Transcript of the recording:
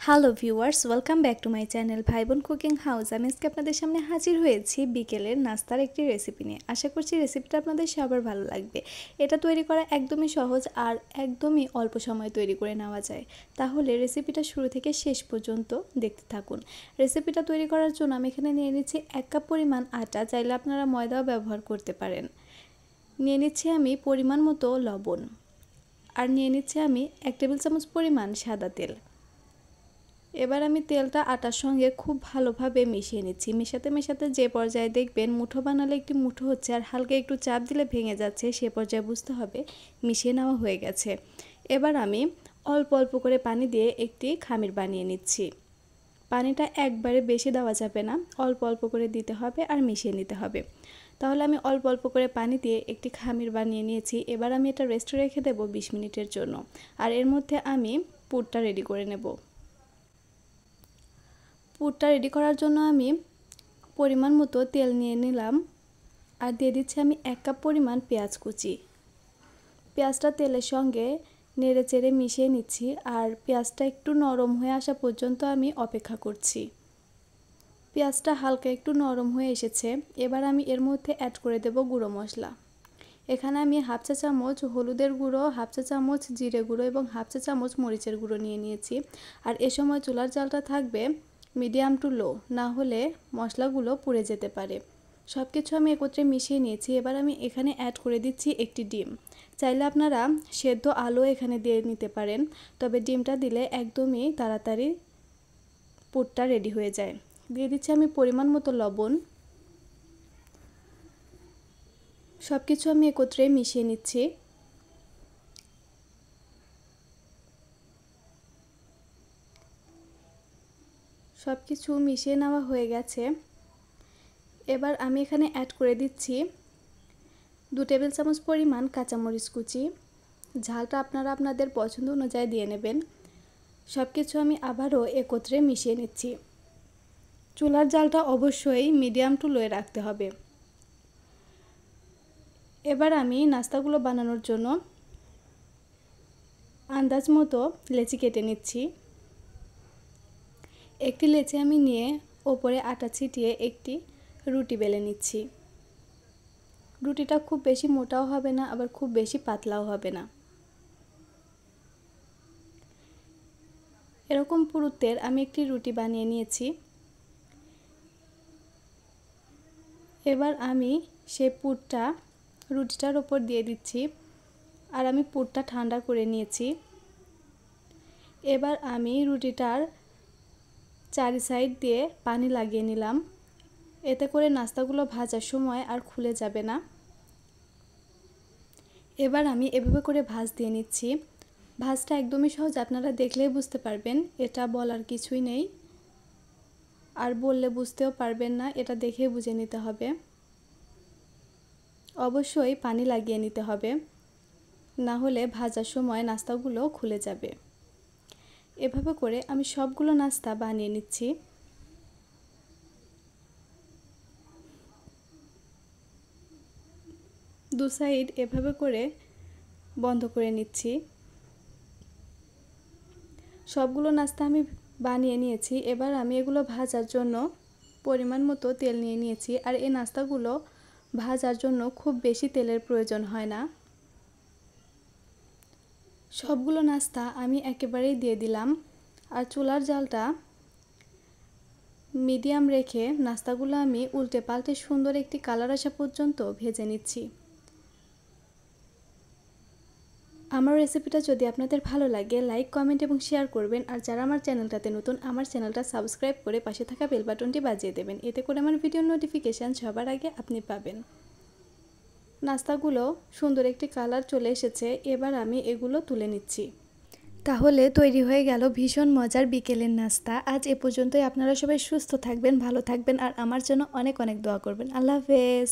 Hello viewers, welcome back to my channel ভাইবোন cooking house. আমি আজকে আপনাদের সামনে হাজির হয়েছি বিকেলের নাস্তার একটি রেসিপি নিয়ে। আশা করছি রেসিপিটা আপনাদের সবার ভালো লাগবে। এটা তৈরি করা একদমই সহজ আর একদমই অল্প সময়ে তৈরি করে নেওয়া যায়। তাহলে রেসিপিটা শুরু থেকে শেষ পর্যন্ত দেখতে থাকুন। রেসিপিটা তৈরি করার জন্য আমি এখানে নিয়ে নিচ্ছি 1 কাপ পরিমাণ আটা, চাইলে আপনারা ময়দাও ব্যবহার করতে পারেন। নিয়ে নিচ্ছি আমি পরিমাণ মতো লবণ, আর নিয়ে নিচ্ছি আমি 1 টেবিল চামচ পরিমাণ সাদা তেল। এবার আমি তেলটা আটার সঙ্গে খুব ভালোভাবে মিশিয়ে নিচ্ছি। মেশাতে মেশাতে যে পর্যায়ে দেখবেন মুঠো বানালে একটি মুঠো হচ্ছে আর হালকা একটু চাপ দিলে ভেঙে যাচ্ছে, সে পর্যায়ে বুঝতে হবে মিশিয়ে নেওয়া হয়ে গেছে। এবার আমি অল্প অল্প করে পানি দিয়ে একটি খামির বানিয়ে নিচ্ছি। পানিটা একবারে বেশি দেওয়া যাবে না, অল্প অল্প করে দিতে হবে আর মিশিয়ে নিতে হবে। তাহলে আমি অল্প অল্প করে পানি দিয়ে একটি খামির বানিয়ে নিয়েছি। এবার আমি এটা রেস্টে রেখে দেবো 20 মিনিটের জন্য। আর এর মধ্যে আমি পুরটা রেডি করে নেব। পুরটা রেডি করার জন্য আমি পরিমাণ মতো তেল নিয়ে নিলাম আর দিয়ে দিচ্ছি আমি 1 কাপ পরিমাণ পেঁয়াজ কুচি। পেঁয়াজটা তেলের সঙ্গে নেড়ে চেড়ে মিশিয়ে নিচ্ছি আর পেঁয়াজটা একটু নরম হয়ে আসা পর্যন্ত আমি অপেক্ষা করছি। পেঁয়াজটা হালকা একটু নরম হয়ে এসেছে। এবার আমি এর মধ্যে অ্যাড করে দেব গুঁড়ো মশলা। এখানে আমি হাফ চা চামচ হলুদের গুঁড়ো, হাফ চা চামচ জিরে গুঁড়ো এবং হাফ চা চামচ মরিচের গুঁড়ো নিয়ে নিয়েছি। আর এ সময় চুলার জালটা থাকবে মিডিয়াম টু লো, না হলে মশলাগুলো পুড়ে যেতে পারে। সব কিছু আমি একত্রে মিশিয়ে নিয়েছি। এবার আমি এখানে অ্যাড করে দিচ্ছি একটি ডিম। চাইলে আপনারা সেদ্ধ আলু এখানে দিয়ে নিতে পারেন, তবে ডিমটা দিলে একদমই তাড়াতাড়ি পুরটা রেডি হয়ে যায়। দিয়ে দিচ্ছি আমি পরিমাণ মতো লবণ। সব কিছু আমি একত্রে মিশিয়ে নিচ্ছি। সব কিছু মিশিয়ে নেওয়া হয়ে গেছে। এবার আমি এখানে অ্যাড করে দিচ্ছি 2 টেবিল চামচ পরিমাণ কাঁচামরিচ কুচি। ঝালটা আপনারা আপনাদের পছন্দ অনুযায়ী দিয়ে নেবেন। সব কিছু আমি আবারও একত্রে মিশিয়ে নিচ্ছি। চুলার জালটা অবশ্যই মিডিয়াম টু লোয়ে রাখতে হবে। এবার আমি নাস্তাগুলো বানানোর জন্য আন্দাজ মতো লেচি কেটে নিচ্ছি। একটি লেচি আমি নিয়ে ওপরে আটা ছিটিয়ে একটি রুটি বেলে নিচ্ছি। রুটিটা খুব বেশি মোটাও হবে না, আবার খুব বেশি পাতলাও হবে না। এরকম পুরুত্বের আমি একটি রুটি বানিয়ে নিয়েছি। এবার আমি সেই পুরটা রুটিটার ওপর দিয়ে দিচ্ছি আর আমি পুরটা ঠান্ডা করে নিয়েছি। এবার আমি রুটিটার চারি সাইড দিয়ে পানি লাগিয়ে নিলাম। এতে করে নাস্তাগুলো ভাজার সময় আর খুলে যাবে না। এবার আমি এভাবে করে ভাঁজ দিয়ে নিচ্ছি। ভাঁজটা একদমই সহজ, আপনারা দেখলেই বুঝতে পারবেন, এটা বলার কিছুই নেই। আর বললে বুঝতেও পারবেন না, এটা দেখে বুঝে নিতে হবে। অবশ্যই পানি লাগিয়ে নিতে হবে, না হলে ভাজার সময় নাস্তাগুলো খুলে যাবে। এভাবে করে আমি সবগুলো নাস্তা বানিয়ে নিচ্ছি। দু সাইড এভাবে করে বন্ধ করে নিচ্ছি। সবগুলো নাস্তা আমি বানিয়ে নিয়েছি। এবার আমি এগুলো ভাজার জন্য পরিমাণ মতো তেল নিয়ে নিয়েছি। আর এই নাস্তাগুলো ভাজার জন্য খুব বেশি তেলের প্রয়োজন হয় না। সবগুলো নাস্তা আমি একেবারেই দিয়ে দিলাম আর চুলার জালটা মিডিয়াম রেখে নাস্তাগুলো আমি উল্টে পাল্টে সুন্দর একটি কালার আসা পর্যন্ত ভেজে নিচ্ছি। আমার রেসিপিটা যদি আপনাদের ভালো লাগে লাইক, কমেন্ট এবং শেয়ার করবেন। আর যারা আমার চ্যানেলটাতে নতুন, আমার চ্যানেলটা সাবস্ক্রাইব করে পাশে থাকা বেল বাটনটি বাজিয়ে দেবেন। এতে করে আমার ভিডিওর নোটিফিকেশান সবার আগে আপনি পাবেন। নাস্তাগুলো সুন্দর একটি কালার চলে এসেছে। এবার আমি এগুলো তুলে নিচ্ছি। তাহলে তৈরি হয়ে গেল ভীষণ মজার বিকেলের নাস্তা। আজ এ পর্যন্তই। আপনারা সবাই সুস্থ থাকবেন, ভালো থাকবেন আর আমার জন্য অনেক অনেক দোয়া করবেন। আল্লাহ হাফেজ।